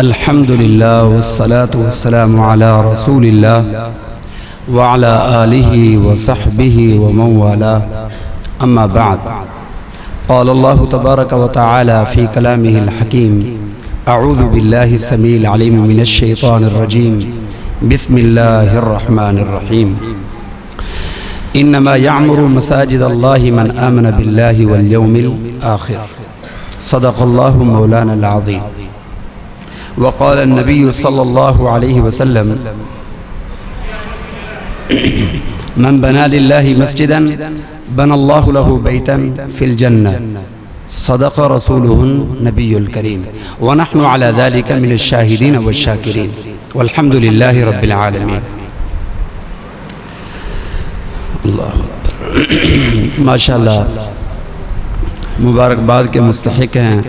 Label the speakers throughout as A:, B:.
A: الحمد لله والصلاة والسلام على رسول الله وعلى آله وصحبه ومن والاه أما بعد قال الله تبارك وتعالى في كلامه الحكيم أعوذ بالله السميع العليم من الشيطان الرجيم بسم الله الرحمن الرحيم إنما يعمر مساجد الله من آمن بالله واليوم الآخر صدق الله مولانا العظيم وقال النبي صلى الله عليه وسلم من بنى لله مسجدا بنى الله له بيتا في الجنة صدق رسوله النبي الكريم ونحن على ذلك من الشاهدين والشاكرين والحمد لله رب العالمين. اللہ ماشاءاللہ مبارکباد کے مستحق ہیں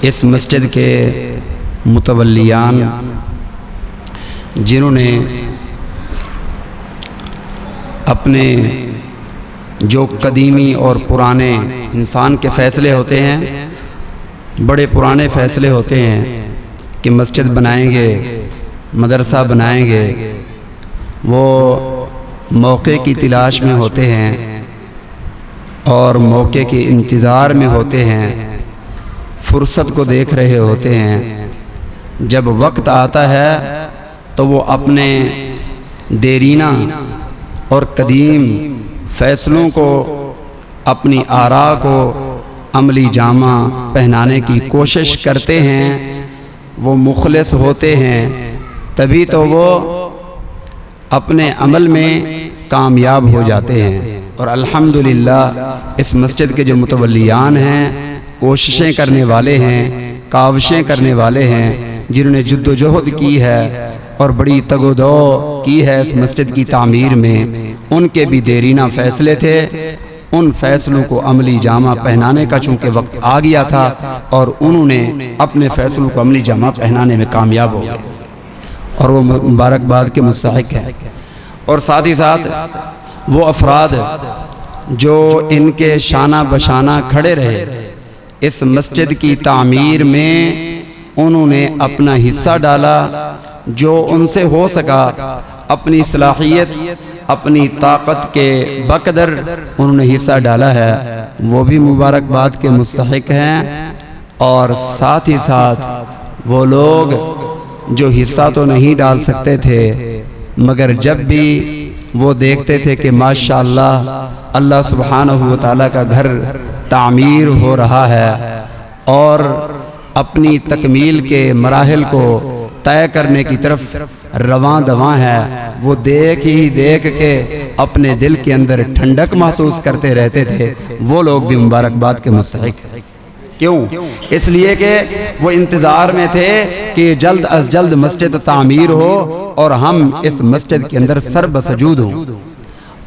A: اس مسجد کے متولیان جنہوں نے اپنے جو قدیمی اور پرانے انسان کے فیصلے ہوتے ہیں، بڑے پرانے فیصلے ہوتے ہیں کہ مسجد بنائیں گے، مدرسہ بنائیں گے، وہ موقع کی تلاش میں ہوتے ہیں اور موقع کے انتظار میں ہوتے ہیں، فرصت کو دیکھ رہے ہوتے ہیں. جب وقت آتا ہے تو وہ اپنے دیرینہ اور قدیم فیصلوں کو، اپنی آراء کو عملی جامہ پہنانے کی کوشش کرتے ہیں. وہ مخلص ہوتے ہیں تبھی تو وہ اپنے عمل میں کامیاب ہو جاتے ہیں. اور الحمدللہ اس مسجد کے جو متولیان ہیں، کوششیں کرنے والے ہیں، کاوشیں کرنے والے ہیں، جنہوں نے جد و جہد کی ہے اور بڑی تگ و دو کی ہے اس مسجد کی تعمیر میں، ان کے بھی دیرینہ فیصلے تھے. ان فیصلوں کو عملی جامہ پہنانے کا چونکہ وقت آ گیا تھا اور انہوں نے اپنے فیصلوں کو عملی جامہ پہنانے میں کامیاب ہو گئے اور وہ مبارکباد کے مستحق ہیں. اور ساتھ ہی ساتھ وہ افراد جو ان کے شانہ بشانہ کھڑے رہے اس مسجد کی تعمیر میں، انہوں نے اپنا حصہ ڈالا، جو ان سے ہو سکا اپنی صلاحیت، اپنی طاقت کے بقدر انہوں نے حصہ ڈالا ہے، وہ بھی مبارکباد کے مستحق ہیں. اور ساتھ ہی ساتھ وہ لوگ جو حصہ تو نہیں ڈال سکتے تھے مگر جب بھی وہ دیکھتے تھے کہ ماشاءاللہ اللہ سبحانہ و تعالیٰ کا گھر تعمیر ہو رہا ہے اور اپنی تکمیل کے مراحل کو طے کرنے کی طرف رواں دواں ہے، وہ دیکھ کے اپنے دل کے اندر ٹھنڈک محسوس کرتے رہتے تھے. وہ لوگ بھی مبارکباد کے مستحق ہیں. کیوں؟ اس لیے کہ وہ انتظار میں تھے کہ جلد از جلد مسجد تعمیر ہو اور ہم اس مسجد کے اندر سر بسجود ہوں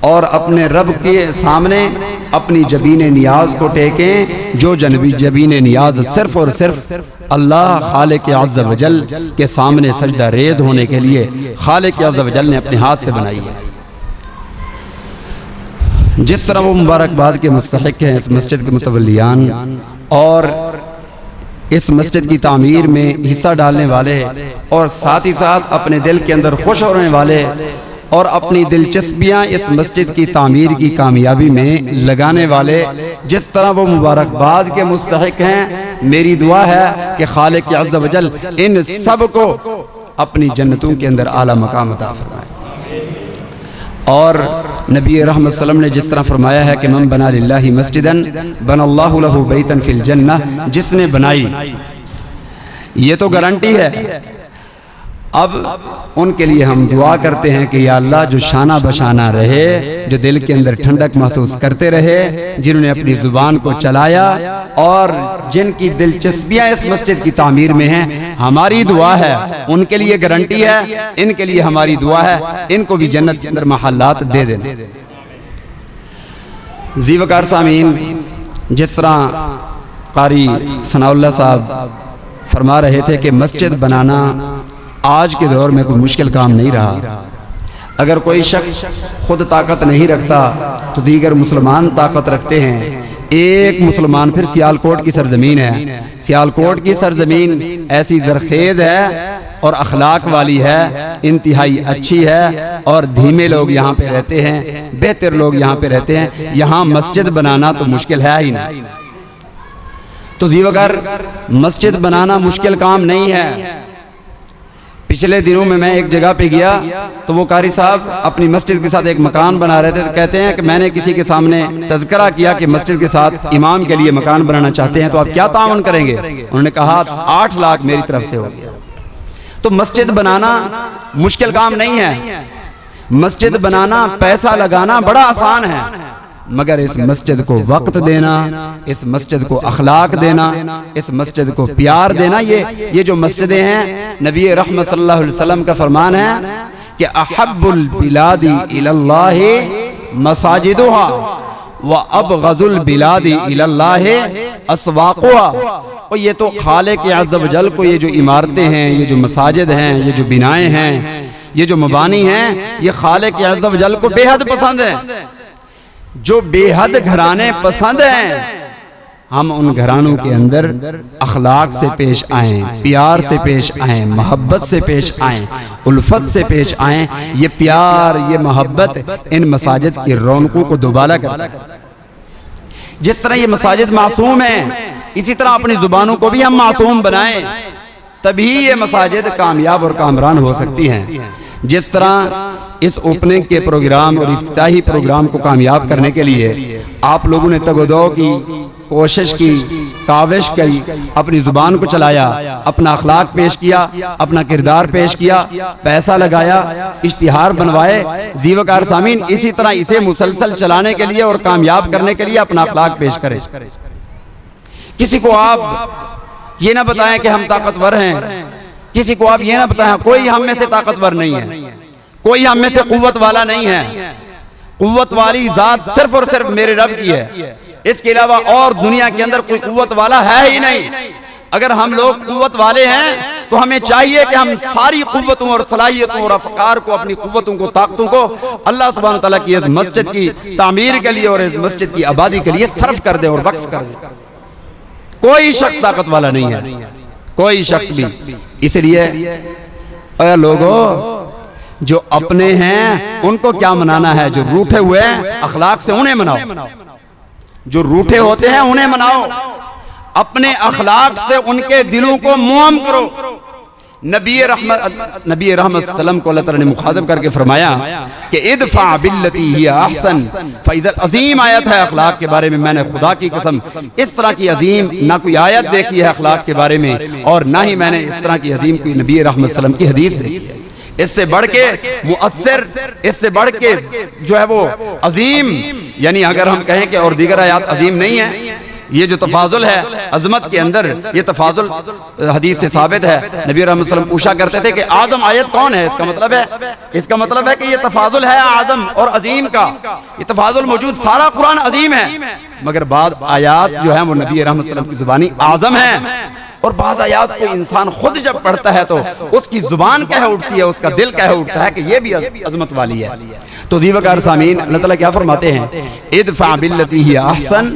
A: اور اپنے رب کے سامنے اپنی جبین نیاز کو ٹیکیں، جو جبین نیاز صرف اور صرف اللہ خالق عز و جل کے سامنے سجدہ ریز ہونے کے لیے خالق عز و جل نے اپنے ہاتھ سے بنائی ہے. جس طرح وہ مبارکباد کے مستحق ہیں اس مسجد کے متولیان اور اس مسجد کی تعمیر میں حصہ ڈالنے والے اور ساتھ ہی ساتھ اپنے دل کے اندر خوش ہونے والے اور اپنی دلچسپیاں اس مسجد کی تعمیر کی کامیابی میں لگانے والے، جس طرح وہ مبارکباد کے مستحق ہیں، میری دعا ہے کہ خالق عز و جل ان سب کو اپنی جنتوں کے اندر اعلیٰ مقام عطا فرمائے. اور نبی رحمت صلی اللہ علیہ وسلم نے جس طرح فرمایا ہے کہ من بنا للہ مسجدا بنا اللہ لہ بیتا فی الجنہ، جس نے بنائی، یہ تو گارنٹی ہے. اب ان کے لیے ہم دعا کرتے ہیں کہ یا اللہ جو شانہ بشانہ رہے، جو دل کے اندر ٹھنڈک محسوس کرتے رہے، جنہوں نے اپنی زبان کو چلایا اور جن کی دلچسپیاں اس مسجد کی تعمیر میں ہیں، ہماری دعا ہے، ان کے لیے گارنٹی ہے، ان کے لیے ہماری دعا ہے، ان کو بھی جنت کے اندر محلات دے دینا. ذی وقار سامعین، جس طرح قاری ثناء اللہ صاحب فرما رہے تھے کہ مسجد بنانا آج کے دور میں کوئی مشکل کام نہیں رہا. اگر کوئی شخص خود طاقت نہیں رکھتا تو دیگر مسلمان طاقت رکھتے ہیں. ایک مسلمان پھر سیالکوٹ کی سرزمین ہے، سیالکوٹ کی سرزمین ایسی زرخیز ہے اور اخلاق والی ہے، انتہائی اچھی ہے، اور دھیمے لوگ یہاں پہ رہتے ہیں، بہتر لوگ یہاں پہ رہتے ہیں، یہاں مسجد بنانا تو مشکل ہے ہی نہیں۔ تو زیوگر مسجد بنانا مشکل کام نہیں ہے۔ پچھلے دنوں میں ایک جگہ پہ گیا تو وہ قاری صاحب اپنی مسجد کے ساتھ ایک مکان بنا رہے تھے، تو کہتے ہیں کہ میں نے کسی کے سامنے تذکرہ کیا کہ مسجد کے ساتھ امام کے لیے مکان بنانا چاہتے ہیں، تو آپ کیا تعاون کریں گے؟ انہوں نے کہا 8 لاکھ میری طرف سے ہو گیا۔ تو مسجد بنانا مشکل کام نہیں ہے، مسجد بنانا پیسہ لگانا بڑا آسان ہے، مگر اس مسجد کو وقت دینا، اس مسجد کو اخلاق دینا، اس مسجد کو پیار دینا، یہ جو مسجدیں ہیں، نبی رحمت صلی اللہ علیہ وسلم کا فرمان ہے کہ احب البلاد الی اللہ مساجدها وابغض البلاد الی اللہ اسواقها۔ اور یہ تو خالق عز و جل کو یہ جو عمارتیں ہیں، یہ جو مساجد ہیں، یہ جو بنائیں ہیں، یہ جو مبانی ہیں، یہ خالق عز و جل کو بے حد پسند ہیں۔ جو بے حد گھرانے پسند ہیں، ہم ان گھرانوں کے اندر اخلاق سے پیش آئیں، پیار سے پیش آئیں، محبت سے پیش آئیں، الفت سے پیش آئیں۔ یہ پیار، یہ محبت ان مساجد کی رونقوں کو دوبالا کرتا ہے۔ جس طرح یہ مساجد معصوم ہیں، اسی طرح اپنی زبانوں کو بھی ہم معصوم بنائیں، تبھی یہ مساجد کامیاب اور کامران ہو سکتی ہیں۔ جس طرح اس اوپننگ کے پروگرام اور افتتاحی پروگرام کو کامیاب کرنے کے لیے آپ لوگوں نے تگ و دو کی، کوشش کی، کاوش کی، اپنی زبان کو چلایا، اپنا اخلاق پیش کیا، اپنا کردار پیش کیا، پیسہ لگایا، اشتہار بنوائے، زیوکار سامین اسی طرح اسے مسلسل چلانے کے لیے اور کامیاب کرنے کے لیے اپنا اخلاق پیش کریں۔ کسی کو آپ یہ نہ بتائیں کہ ہم طاقتور ہیں، کسی کو آپ یہ نہ بتائیں کوئی ہم میں سے طاقتور نہیں ہے، کوئی ہم میں سے قوت والا نہیں ہے، قوت والی ذات صرف اور صرف میرے رب کی ہے، اس کے علاوہ اور دنیا کے اندر کوئی قوت والا ہے ہی نہیں۔ اگر ہم لوگ قوت والے ہیں تو ہمیں چاہیے کہ ہم ساری قوتوں اور صلاحیتوں اور افکار کو، اپنی قوتوں کو، طاقتوں کو اللہ سبحانہ تعالیٰ کی اس مسجد کی تعمیر کے لیے اور اس مسجد کی آبادی کے لیے صرف کر دیں اور وقف کر دیں۔ کوئی شخص طاقت والا نہیں ہے، کوئی شخص بھی۔ اس لیے اے لوگوں، جو اپنے ہیں ان کو کیا منانا ہے؟ جو روٹھے ہوئے ہیں اخلاق سے انہیں مناؤ، جو روٹھے ہوتے ہیں انہیں مناؤ، اپنے اخلاق سے ان کے دلوں کو موم کرو۔ نبی رحمت صلی اللہ علیہ وسلم کو اللہ تعالیٰ نے مخاطب کر کے فرمایا کہ ادفع باللتی ہی احسن فاذا، عظیم آیت ہے اخلاق کے بارے میں، میں نے خدا کی قسم اس طرح کی عظیم نہ کوئی آیت دیکھی ہے اخلاق کے بارے میں، اور نہ ہی میں نے اس طرح کی عظیم کوئی نبی رحمت صلی اللہ علیہ وسلم کی حدیث دیکھی ہے۔ اس سے بڑھ کے مؤثر، اس سے بڑھ کے جو ہے وہ عظیم، یعنی اگر ہم کہیں کہ اور دیگر آیات عظیم نہیں ہیں، یہ جو تفاضل ہے عظمت کے اندر، یہ تفاضل حدیث سے ثابت ہے۔ نبی رحمت صلی اللہ علیہ وسلم پوچھا کرتے تھے کہ اعظم آیت کون ہے؟ اس کا مطلب ہے کہ یہ تفاضل ہے اعظم اور عظیم کا، یہ تفاضل موجود، سارا قرآن عظیم ہے، مگر بعض آیات جو ہیں وہ نبی رحمت صلی اللہ علیہ وسلم کی زبانی اعظم ہیں، اور بعض آیات کو انسان خود جب پڑھتا ہے تو اس کی زبان کہہ اٹھتی ہے، اس کا دل کہہ اٹھتا ہے کہ یہ بھی عظمت والی ہے۔ تو زیوکار سامعین، اللہ تعالیٰ کیا فرماتے ہیں؟ ادفع باللتی ہی احسن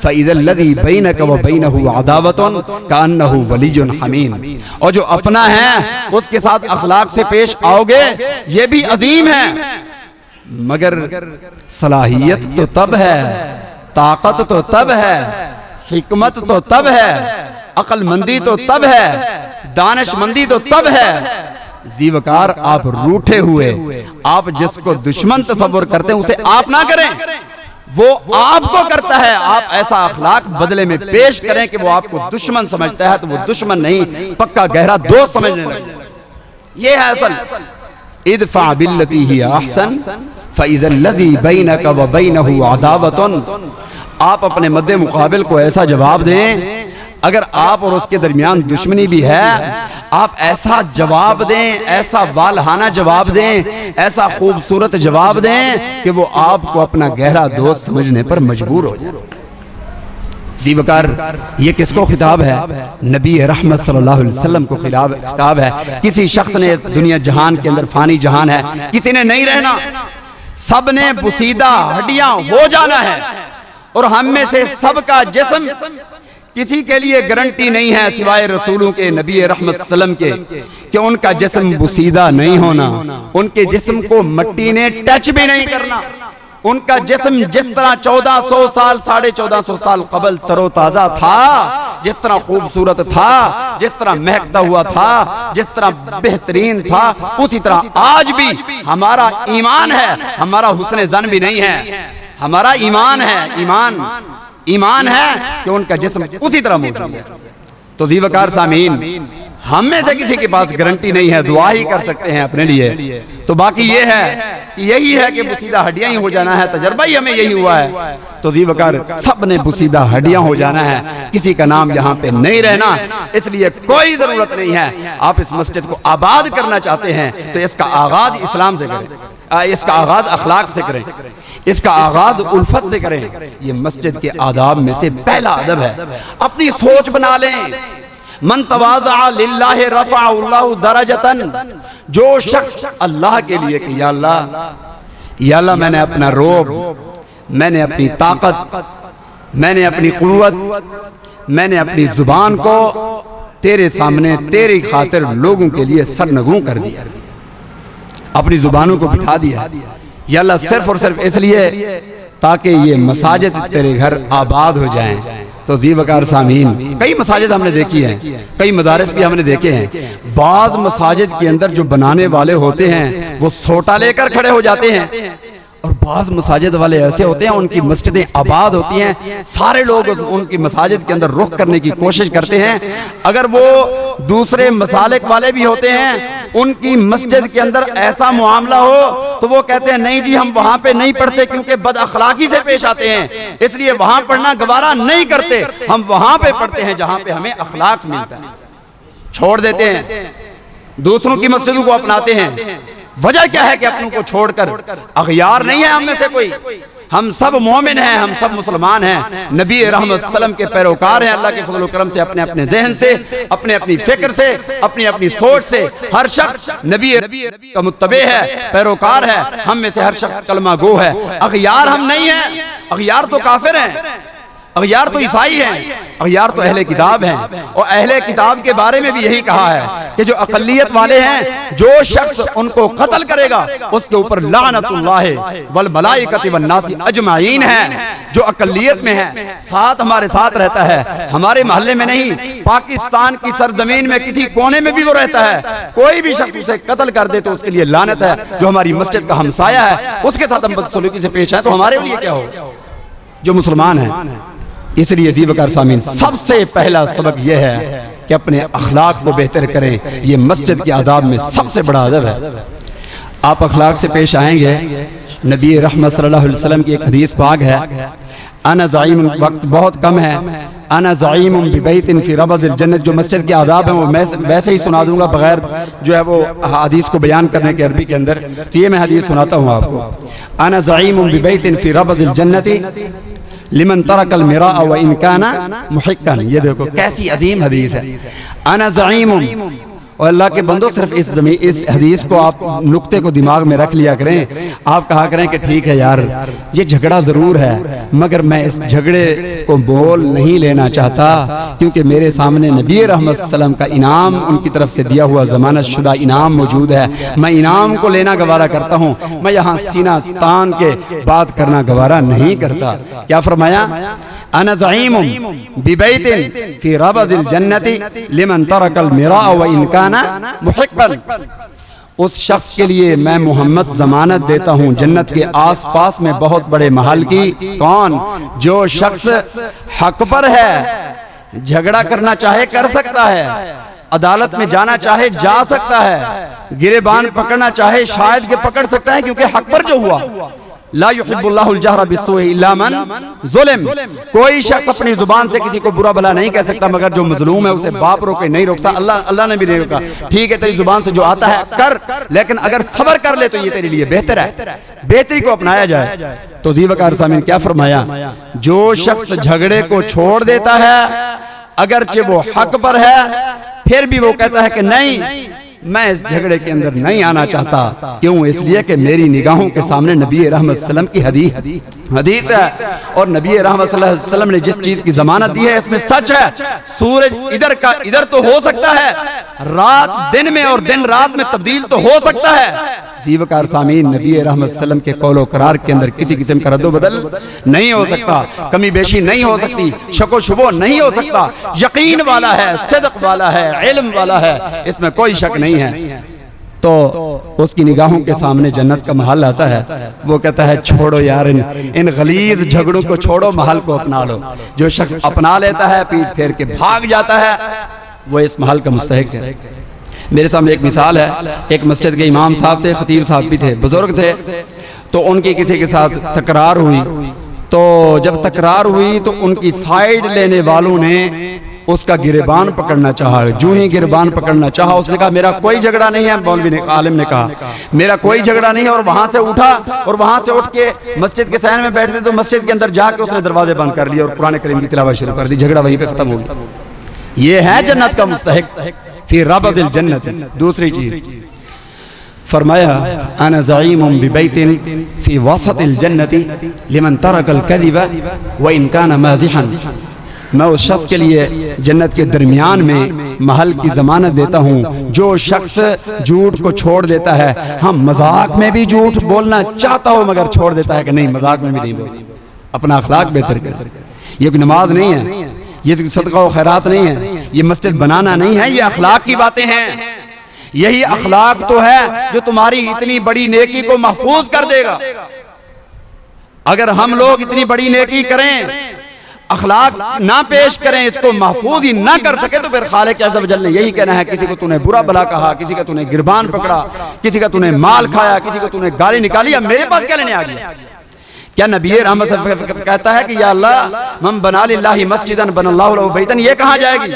A: فاذا الذی بینک وبینہ عداوۃ کانہ ولی حمیم۔ اور جو اپنا ہے اس کے ساتھ اخلاق سے پیش آؤ گے، یہ بھی عظیم ہے، مگر صلاحیت تو تب ہے، طاقت تو تب ہے، حکمت تو تب ہے، عقل مندی تو تب ہے، دانش مندی تو تب ہے۔ زیوکار آپ روٹھے ہوئے، آپ جس کو دشمن تصور کرتے ہیں اسے آپ نہ کریں، وہ آپ کو کرتا ہے۔ آپ ایسا اخلاق بدلے میں پیش کریں کہ وہ آپ کو دشمن سمجھتا ہے تو وہ دشمن نہیں، پکا گہرا دوست سمجھنے لگے۔ یہ ہے اصل ادفع باللتی ہی احسن فاذا الذی بینک وبینہ عداوۃ۔ آپ اپنے مد مقابل کو ایسا جواب دیں، اگر آپ اور اس کے درمیان دشمنی بھی ہے، آپ ایسا جواب دیں، ایسا والہانہ جواب دیں، ایسا خوبصورت جواب دیں کہ وہ آپ کو اپنا گہرا دوست سمجھنے پر مجبور ہو جائے۔ زیوکار یہ کس کو خطاب ہے؟ نبی رحمت صلی اللہ علیہ وسلم کو خطاب ہے۔ کسی شخص نے دنیا جہان کے اندر، فانی جہان ہے، کسی نے نہیں رہنا، سب نے بسیدہ ہڈیاں ہو جانا ہے، اور ہم میں سے سب کا جسم کسی کے لیے گارنٹی نہیں ہے سوائے رسولوں کے، نبی رحمت صلی اللہ علیہ وسلم کے، کہ ان کا جسم بوسیدہ نہیں ہونا، ان کے جسم کو مٹی نے ٹچ بھی نہیں کرنا۔ ان کا جسم جس طرح 1400 سال 1450 سال قبل تر و تازہ تھا، جس طرح خوبصورت تھا، جس طرح مہکتا ہوا تھا، جس طرح بہترین تھا، اسی طرح آج بھی ہمارا ایمان ہے، ہمارا حسن ظن بھی نہیں ہے، ہمارا ایمان ہے، ایمان ہے کہ ان کا جسم اسی طرح موجود ہے۔ تو ذی وقار سامعین، ہم میں سے کسی کے پاس گارنٹی نہیں ہے، دعا ہی کر سکتے ہیں اپنے لیے۔ تو باقی یہ ہے، یہی ہے کہ بوسیدہ ہڈیاں ہی ہو جانا ہے، تجربہ ہی ہمیں یہی ہوا ہے۔ تو ذی وقار سب نے بوسیدہ ہڈیاں ہو جانا ہے، کسی کا نام یہاں پہ نہیں رہنا، اس لیے کوئی ضرورت نہیں ہے۔ آپ اس مسجد کو آباد کرنا چاہتے ہیں تو اس کا آغاز اسلام سے کریں، اس کا آغاز اخلاق سے کریں، اس کا آغاز الفت سے کریں۔ یہ مسجد کے آداب میں سے پہلا ادب ہے۔ اپنی سوچ بنا لیں، من تواضع للہ رفع اللہ درجتاً، جو شخص اللہ کے لیے کہ یا اللہ میں نے اپنا روب، میں نے اپنی طاقت، میں نے اپنی قوت، میں نے اپنی زبان کو تیرے سامنے تیری خاطر لوگوں کے لیے سرنگوں کر دیا، اپنی زبانوں کو بٹھا دیا یا اللہ صرف اور صرف اس لیے تاکہ یہ مساجد تیرے گھر آباد ہو جائیں۔ تو ذی وقار سامعین، کئی مساجد ہم نے دیکھی ہیں، کئی مدارس بھی ہم نے دیکھے ہیں، بعض مساجد کے اندر جو بنانے والے ہوتے ہیں وہ سوٹا لے کر کھڑے ہو جاتے ہیں، اور بعض مساجد والے ایسے ہوتے ہیں ان کی مسجدیں آباد ہوتی ہیں، سارے لوگ ان کی مساجد کے اندر رخ کرنے کی کوشش کرتے ہیں۔ اگر وہ دوسرے مسالک والے بھی ہوتے ہیں، ان کی مسجد کے اندر ایسا معاملہ ہو تو وہ کہتے ہیں نہیں جی ہم وہاں پہ نہیں پڑھتے کیونکہ بد اخلاقی سے پیش آتے ہیں، اس لیے وہاں پڑھنا گوارا نہیں کرتے، ہم وہاں پہ پڑھتے ہیں جہاں پہ ہمیں اخلاق ملتا ہے۔ چھوڑ دیتے ہیں، دوسروں کی مسجدوں کو اپناتے ہیں۔ وجہ کیا ہے کہ اپنوں کو چھوڑ کر؟ اغیار نہیں ہے ہم میں سے کوئی، ہم سب مومن ہیں، ہم سب مسلمان ہیں، نبی رحمت صلی اللہ علیہ وسلم کے پیروکار ہیں۔ اللہ کے فضل و کرم سے اپنے اپنے ذہن سے، اپنے اپنی فکر سے، اپنی اپنی سوچ سے ہر شخص نبی کا متبع ہے، پیروکار ہے۔ ہم میں سے ہر شخص کلمہ گو ہے، اغیار ہم نہیں ہیں۔ اغیار تو کافر ہیں، اغیار تو عیسائی ہیں، اغیار تو اہل کتاب ہیں، اور اہل کتاب کے بارے میں بھی یہی کہا ہے کہ جو اقلیت والے ہیں، جو شخص ان کو قتل کرے گا اس کے اوپر لعنت اللہ والملائکۃ والناس اجمعین ہے۔ جو اقلیت میں ہے، ساتھ ہمارے ساتھ رہتا ہے، ہمارے محلے میں نہیں، پاکستان کی سرزمین میں کسی کونے میں بھی وہ رہتا ہے، کوئی بھی شخص اسے قتل کر دے تو اس کے لیے لعنت ہے۔ جو ہماری مسجد کا ہمسایہ ہے اس کے ساتھ ہم بدسلوکی سے پیش آئیں تو ہمارے لیے کیا ہو جو مسلمان ہیں۔ اس لیے ذی وقار سامعین، سب سے پہلا سبق یہ ہے کہ اپنے اخلاق کو بہتر کریں۔ یہ مسجد کے آداب میں سب سے بڑا ادب ہے۔ آپ اخلاق سے پیش آئیں گے، نبی رحمت صلی اللہ علیہ وسلم کی ایک حدیث پاک ہے، انا زعیم، وقت بہت کم ہے، انا زعیم ببیت فی ربض الجنت۔ جو مسجد کے آداب ہیں وہ میں ویسے ہی سنا دوں گا بغیر جو ہے وہ حدیث کو بیان کرنے کے عربی کے اندر، تو یہ میں حدیث سناتا ہوں آپ کو۔ انا زعیم ببیت فی ربض الجنت لمن ترک المراء وان کان محقا۔ یہ دیکھو کیسی عظیم حدیث ہے، انا زعیم۔ اور اللہ کے بندو صرف اس حدیث کو آپ نقطے کو دماغ میں رکھ لیا کریں، آپ کہا کریں کہ ٹھیک ہے یار یہ جھگڑا ضرور ہے مگر میں اس جھگڑے کو بول نہیں لینا چاہتا، کیونکہ میرے سامنے نبی رحمت صلی اللہ علیہ وسلم کا انعام ان کی طرف سے دیا ہوا ضمانت شدہ انعام موجود ہے، میں انعام کو لینا گوارا کرتا ہوں، میں یہاں سینہ تان کے بات کرنا گوارا نہیں کرتا۔ کیا فرمایا؟ انا زعیم ببیت فی ربض الجنت لمن ترک المراء وان کان محقا۔ اس شخص کے لیے میں محمد ضمانت دیتا ہوں جنت کے آس پاس میں بہت بڑے محل کی۔ کون؟ جو شخص حق پر ہے، جھگڑا کرنا چاہے کر سکتا ہے، عدالت میں جانا چاہے جا سکتا ہے، گریبان پکڑنا چاہے شاید کہ پکڑ سکتا ہے، کیونکہ حق پر جو ہوا۔ لا یحب اللہ الجہر بالسوء الا من ظلم۔ کوئی شخص اپنی زبان سے کسی کو برا بھلا نہیں کہہ سکتا مگر جو مظلوم ہے اسے باپ روکے نہیں روک سکتا، اللہ نے بھی نہیں روکا۔ ٹھیک ہے تیری زبان سے جو آتا ہے کر، لیکن اگر صبر کر لے تو یہ تیرے لیے بہتر ہے، بہتری کو اپنایا جائے۔ تو ذی وقار سامعین کیا فرمایا؟ جو شخص جھگڑے کو چھوڑ دیتا ہے اگرچہ وہ حق پر ہے، پھر بھی وہ کہتا ہے کہ نہیں میں اس جھگڑے کے اندر نہیں آنا چاہتا، کیوں؟ اس لیے کہ میری نگاہوں کے سامنے نبی رحمت صلی اللہ علیہ وسلم کی حدیث حدیث ہے، اور نبی رحمت صلی اللہ علیہ وسلم نے جس چیز کی ضمانت دی ہے اس میں سچ ہے۔ سورج ادھر کا ادھر تو ہو سکتا ہے، رات دن میں اور دن رات میں تبدیل تو ہو سکتا ہے۔ زیوکار سامعین، نبی رحمت صلی اللہ علیہ وسلم کے قول و قرار کے اندر کسی قسم کا رد و بدل نہیں ہو سکتا، کمی بیشی نہیں ہو سکتی، شک و شبہ نہیں ہو سکتا۔ یقین والا ہے، صدق والا ہے، علم والا ہے، اس میں کوئی شک نہیں ہے۔ تو اس کی نگاہوں کے سامنے جنت کا محل آتا ہے، وہ کہتا ہے چھوڑو یار ان غلیظ جھگڑوں کو چھوڑو، محل کو اپنا لو۔ جو شخص اپنا لیتا ہے، پیٹ پھیر کے بھاگ جاتا ہے، وہ اس محل کا مستحق ہے۔ میرے سامنے ایک مثال ہے، ایک مسجد کے امام صاحب تھے، خطیب صاحب بھی تھے، بزرگ تھے، تو ان کی کسی کے ساتھ تکرار ہوئی۔ تو جب تکرار ہوئی تو ان کی سائیڈ لینے والوں نے اس کا گریبان پکڑنا چاہا۔ جو ہی گریبان پکڑنا چاہا، اس نے کہا میرا کوئی جھگڑا نہیں ہے، مولوی نے، عالم نے کہا میرا کوئی جھگڑا نہیں ہے، اور وہاں سے اٹھا اور وہاں سے اٹھ کے مسجد کے صحن میں بیٹھتے تو مسجد کے اندر جا کے اس نے دروازے بند کر لیے اور قرآن کریم کی تلاوت شروع کر دی، جھگڑا وہیں پہ ختم ہو گیا۔ یہ ہے جنت کا مستحق فی ربض الجنت۔ دوسری چیز فرمایا انا زعیم ببیت فی وسط الجنت لمن ترک الکذب وان کان مازحا، میں اس شخص کے لیے جنت کے درمیان میں محل کی ضمانت دیتا ہوں جو شخص جھوٹ کو چھوڑ دیتا ہے۔ ہم مذاق میں بھی جھوٹ بولنا چاہتا ہو مگر چھوڑ دیتا ہے کہ نہیں، مذاق میں بھی نہیں بولنا، اپنا اخلاق بہتر کر۔ یہ کوئی نماز نہیں ہے، یہ صدقہ و خیرات نہیں ہے، یہ مسجد بنانا نہیں ہے، یہ اخلاق کی باتیں ہیں۔ یہی اخلاق تو ہے جو تمہاری اتنی بڑی نیکی کو محفوظ کر دے گا۔ اگر ہم لوگ اتنی بڑی نیکی کریں، اخلاق نہ پیش کریں، اس کو محفوظ ہی نہ کر سکے، تو پھر خالق عز و جل نے یہی کہنا ہے کسی کو تو نے برا بلا کہا، کسی کا تو نے گربان پکڑا، کسی کا تو نے مال کھایا، کسی کو تو نے گالی نکالی، اب میرے پاس کیا لینے آ گیا؟ کیا نبی رحمت کہتا ہے کہ یا اللہ من بنا للہ مسجدا بن اللہ لہ بیتا، یہ کہاں جائے گی؟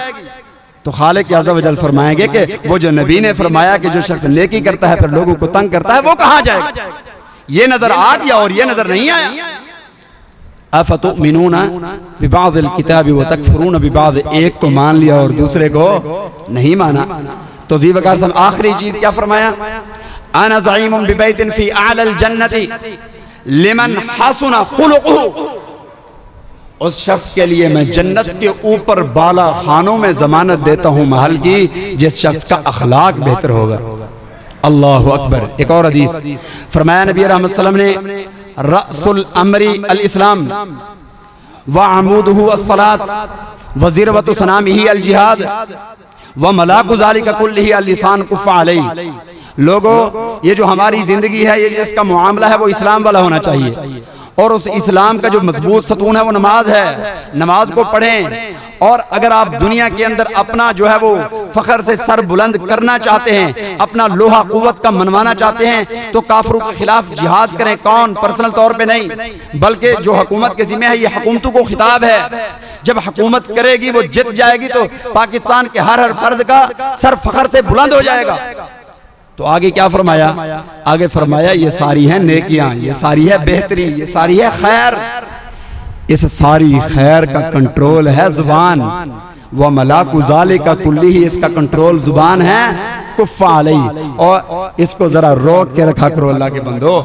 A: تو خالق عز و جل فرمائیں گے کہ وہ جو نبی نے فرمایا کہ جو شخص نیکی کرتا ہے پھر لوگوں کو تنگ کرتا ہے، وہ کہاں جائے گا؟ یہ نظر آ گیا اور یہ نظر نہیں آیا۔ افتؤمنون ببعض الکتاب وتکفرون ببعض، ایک کو مان لیا اور دوسرے کو نہیں مانا۔ تو ذیوکار صاحب آخری چیز کیا فرمایا؟ انا زعیم ببیت فی اعلی الجنت لمن حسن خلقہ، اس شخص کے لیے میں جنت کے اوپر بالا خانوں میں ضمانت دیتا ہوں محل کی، جس شخص کا اخلاق بہتر ہوگا۔ اللہ اکبر۔ ایک اور حدیث فرمایا نبی رحمت صلی اللہ علیہ وسلم نے رأس الامر الاسلام وعمودہ الصلاة وذروۃ سنامہ الجہاد وملاک ذلک کلہ اللسان کف علیہ۔ لوگوں، یہ جو ہماری زندگی ہے، یہ جس کا معاملہ ہے وہ اسلام والا ہونا چاہیے، اور اس اسلام کا جو مضبوط ستون ہے وہ نماز ہے۔ نماز کو پڑھیں، اور اگر آپ دنیا کے اندر اپنا جو ہے وہ فخر سے سر بلند کرنا چاہتے ہیں، اپنا لوہا قوت کا منوانا چاہتے ہیں، تو کافروں کے خلاف جہاد کریں۔ کون؟ پرسنل طور پہ نہیں، بلکہ جو حکومت کے ذمہ ہے، یہ حکومتوں کو خطاب ہے۔ جب حکومت کرے گی، وہ جت جائے گی، تو پاکستان کے ہر فرد کا سر فخر سے بلند ہو جائے گا۔ تو آگے کیا فرمایا؟ آگے فرمایا یہ ساری ہیں نیکیاں، یہ ساری ہے بہتری، یہ ساری ہے خیر۔ اس ساری خیر کا کنٹرول ہے زبان، وَمَلَاكُ ذَلِكَ كُلِّهِ، اس کا کنٹرول زبان ہے، کف علیہ۔ اور اس کو ذرا روک کے رکھا کرو اللہ کے بندو۔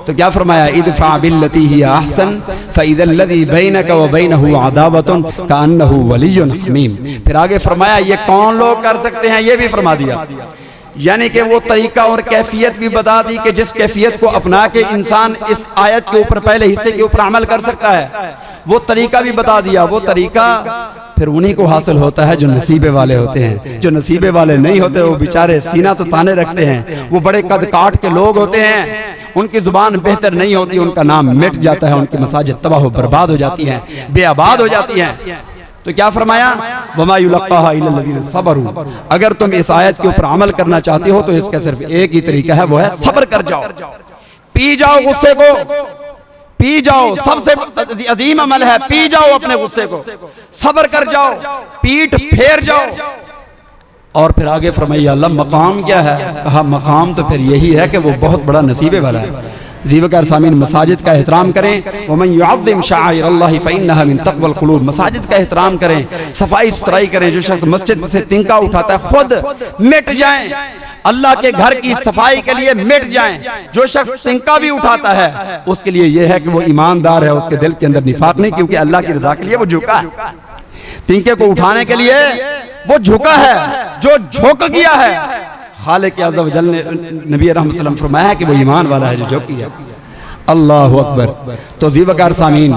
A: تو کیا فرمایا؟ ادفع باللتی ہی احسن فاذا الذی بینک وبینہ عداوۃ کانہ ولی حمیم۔ پھر آگے فرمایا یہ کون لوگ کر سکتے ہیں، یہ بھی فرما دیا، یعنی کہ وہ طریقہ اور کیفیت بھی بتا دی کہ جس کیفیت کو اپنا کے انسان اس آیت کے اوپر، پہلے حصے کے اوپر عمل کر سکتا ہے، وہ طریقہ بھی بتا دیا۔ وہ طریقہ پھر انہی کو حاصل ہوتا ہے جو نصیبے والے ہوتے ہیں۔ جو نصیبے والے نہیں ہوتے وہ بیچارے سینہ تو تانے رکھتے ہیں، وہ بڑے قد کاٹ کے لوگ ہوتے ہیں، ان کی زبان بہتر نہیں ہوتی، ان کا نام مٹ جاتا ہے، ان کی مساجد تباہ و برباد ہو جاتی ہیں، بے آباد ہو جاتی ہیں۔ تو کیا فرمایا؟ وَمَا يُلَقَّاهَا إِلَّا الَّذِينَ صَبَرُوا۔ اگر تم اس آیت کے اوپر عمل کرنا چاہتے ہو تو اس کا صرف ایک ہی طریقہ ہے، وہ ہے صبر کر جاؤ، پی جاؤ غصے کو، پی جاؤ، سب سے عظیم عمل ہے، پی جاؤ اپنے غصے کو، صبر کر جاؤ، پیٹ پھیر جاؤ۔ اور پھر آگے فرمایا اللہ مقام کیا ہے؟ کہا مقام تو پھر یہی ہے کہ وہ بہت بڑا نصیبے والا ہے۔ زیوکار سامین مساجد کا احترام کریں، ومن یعظم شعائر اللہ فإنها من تقوی القلوب، مساجد کا احترام کریں، صفائی ستھرائی کریں۔ جو شخص مسجد سے تنکا اٹھاتا ہے خود مٹ جائیں، اللہ کے گھر کی صفائی کے لیے مٹ جائیں۔ جو شخص تنکا بھی اٹھاتا ہے اس کے لیے یہ ہے کہ وہ ایماندار ہے، اس کے دل کے اندر نفاق نہیں، کیونکہ اللہ کی رضا کے لیے وہ جھکا ہے۔ تنکے کو اٹھانے کے لیے وہ جھکا ہے، جو جھک گیا ہے خالق عز و جل نے نبی رحمت صلی اللہ علیہ وسلم فرمایا ہے کہ وہ ایمان والا ہے جو جھک گیا۔ اللہ اکبر۔ تو زیوکار سامین،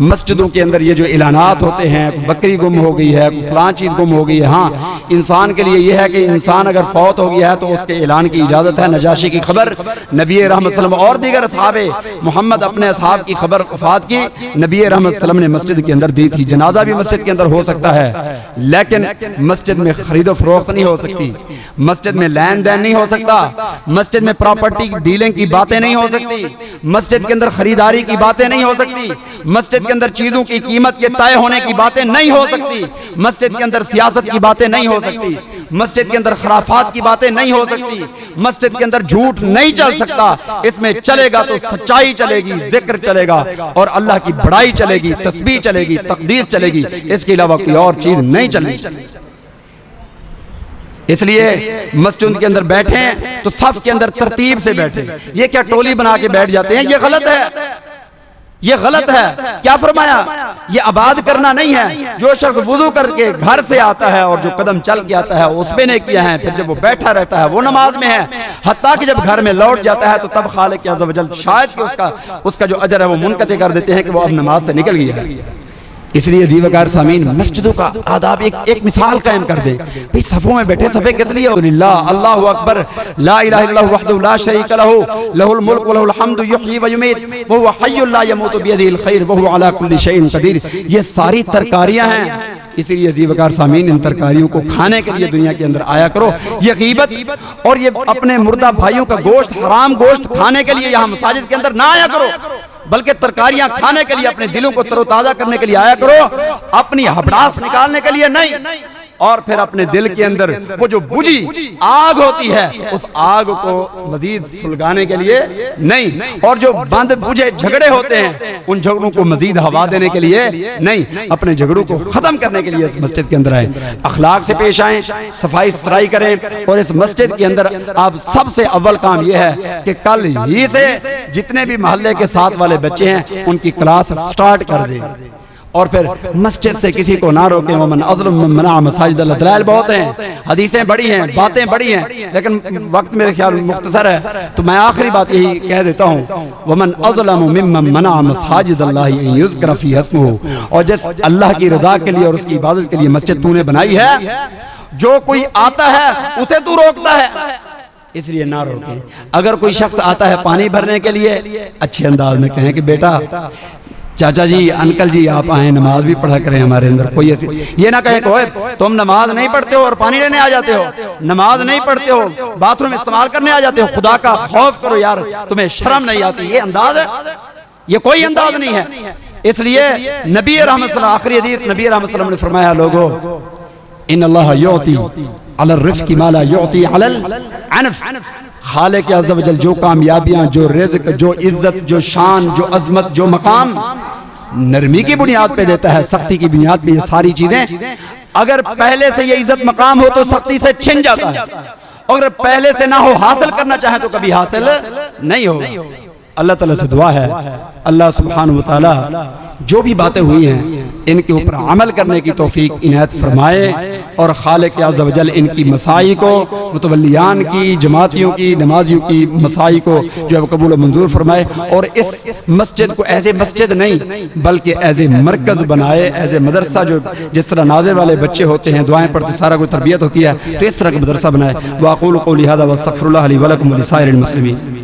A: مسجدوں کے اندر یہ جو اعلانات ہوتے ہیں، بکری گم ہو گئی ہے، فلان چیز گم ہو گئی ہے، ہاں انسان کے لیے یہ ہے کہ انسان اگر فوت ہو گیا ہے تو اس کے اعلان کی اجازت ہے۔ نجاشی کی خبر نبی رحمت صلی اللہ علیہ وسلم اور دیگر اصحاب محمد اپنے اصحاب کی خبر وفات کی نبی رحمت صلی اللہ علیہ وسلم نے مسجد کے اندر دی تھی۔ جنازہ بھی مسجد کے اندر ہو سکتا ہے، لیکن مسجد میں خرید و فروخت نہیں ہو سکتی، مسجد میں لین دین نہیں ہو سکتا، مسجد میں پراپرٹی ڈیلنگ کی باتیں نہیں ہو سکتی، مسجد کے اندر خریداری کی باتیں نہیں ہو سکتی، مسجد کے اندر چیزوں کی قیمت کے طے ہونے کی باتیں نہیں ہو سکتی، مسجد کے اندر سیاست کی باتیں نہیں ہو سکتی، مسجد کے اندر خرافات کی باتیں نہیں ہو سکتی، مسجد کے اندر جھوٹ نہیں چل سکتا۔ اس میں چلے گا تو سچائی چلے گی، ذکر چلے گا اور اللہ کی بڑائی چلے گی، تسبیح چلے گی، تقدیس چلے گی، اس کے علاوہ کوئی اور چیز نہیں چلے گی۔ اس لیے مسجد کے اندر بیٹھیں تو صف کے اندر ترتیب سے بیٹھیں۔ یہ کیا ٹولی بنا کے بیٹھ جاتے ہیں؟ یہ غلط ہے، یہ غلط ہے۔ کیا فرمایا؟ یہ آباد کرنا نہیں ہے۔ جو شخص وضو کر کے گھر سے آتا ہے اور جو قدم چل کے آتا ہے اس پہ نے کیا ہے، پھر جب وہ بیٹھا رہتا ہے وہ نماز میں ہے، حتیٰ کہ جب گھر میں لوٹ جاتا ہے تو تب خالق عز و جل شاید کہ اس کا جو اجر ہے وہ منقطع کر دیتے ہیں کہ وہ اب نماز سے نکل گیا ہے۔ اس لیے زیوکار سامین، مسجدوں کا آداب ایک مثال قائم کر دیں۔ بھئی صفوں میں بیٹھے، صفے کس لیے؟ اللہ اکبر، لا الہ الا اللہ وحدہ لا شریک لہ، لہ الملک ولہ الحمد یحیی و یمیت وہو حی لا یموت بیدہ الخیر وہو علی کل شیء قدیر۔ یہ ساری ترکاریاں ہیں، اس لیے زیوکار سامین ان ترکاریوں کو کھانے کے لیے دنیا کے اندر آیا کرو۔ یہ غیبت اور یہ اپنے مردہ بھائیوں کا گوشت، حرام گوشت کھانے کے لیے یہاں مساجد کے اندر نہ آیا کرو، بلکہ ترکاریاں کھانے کے لیے، اپنے دلوں کو تر و تازہ کرنے کے لیے آیا کرو، اپنی ہبڑاس نکالنے کے لیے نہیں۔ اور پھر اپنے دل کے اندر وہ جو بجھی آگ ہوتی ہے اس آگ کو مزید سلگانے کے لیے نہیں، اور جو بند بجھے جھگڑے ہوتے ہیں ان جھگڑوں کو مزید ہوا دینے کے لیے نہیں، اپنے جھگڑوں کو ختم کرنے کے لیے اس مسجد کے اندر آئیں، اخلاق سے پیش آئیں، صفائی ستھرائی کریں۔ اور اس مسجد کے اندر آپ سب سے اول کام یہ ہے کہ کل ہی سے جتنے بھی محلے کے ساتھ والے بچے ہیں ان کی کلاس سٹارٹ کر دیں، اور پھر مسجد سے کسی کو نہ روکیں۔ ومن اظلم من منع مساجد اللہ، دلائل بہت ہیں، حدیثیں بڑی ہیں، باتیں بڑی ہیں، لیکن وقت میرے خیال مختصر ہے تو میں آخری بات یہی کہہ دیتا ہوں، ومن اظلم ممن منع مساجد اللہ ان یذکر فیہا اسمہ، اور جس اللہ کی رضا کے لیے اور اس کی عبادت کے لیے مسجد تو نے بنائی ہے، جو کوئی آتا ہے اسے تو روکتا ہے، اس لیے نہ روکیں۔ اگر کوئی شخص آتا ہے پانی بھرنے کے لیے، اچھے انداز میں کہیں کہ بیٹا، چاچا جی، انکل جی، آپ آئیں نماز بھی پڑھا کریں ہمارے اندر۔ کوئی ایسی یہ نہ کہے کہ تم نماز نہیں پڑھتے ہو اور پانی لینے آ جاتے ہو، نماز نہیں پڑھتے ہو، باتھ روم استعمال کرنے آ جاتے ہو، خدا کا خوف کرو یار، تمہیں شرم نہیں آتی۔ یہ انداز ہے، یہ کوئی انداز نہیں ہے۔ اس لیے نبی رحمت صلی اللہ، آخری حدیث نبی رحمت صلی اللہ علیہ وسلم نے فرمایا، لوگو ان اللہ یعطی علی الرفق ما لا یعطی علی العنف، خالق عز و جل جو کامیابیاں، جو رزق، جو عزت، جو شان، جو عظمت، جو مقام نرمی کی بنیاد پہ دیتا ہے، سختی کی بنیاد پہ۔ یہ ساری چیزیں اگر پہلے سے یہ عزت مقام ہو تو سختی سے چھن جاتا ہے، اور اگر پہلے سے نہ ہو، حاصل کرنا چاہیں تو کبھی حاصل نہیں ہوگا۔ اللہ تعالیٰ سے دعا ہے اللہ سبحانہ وتعالی جو بھی باتیں ہوئی ہیں ان کے اوپر عمل کرنے کی توفیق عنایت فرمائے، اور خالق عز و جل ان کی مسائی کو، متولیان کی، جماعتیوں کی، نمازیوں کی مسائی کو جو ہے قبول و منظور فرمائے، اور اس مسجد کو ایز اے مسجد نہیں بلکہ ایز اے مرکز بنائے، ایز اے مدرسہ، جو جس طرح نازے والے بچے ہوتے ہیں دعائیں پڑھتے سارا کوئی تربیت ہوتی ہے، تو اس طرح کا مدرسہ بنائے۔ وَأَقُولُ قَوْلِي هَذَا وَأَسْتَغْفِرُ اللَّهَ لِي وَلَكُمْ وَلِسَائِرِ الْمُسْلِمِينَ۔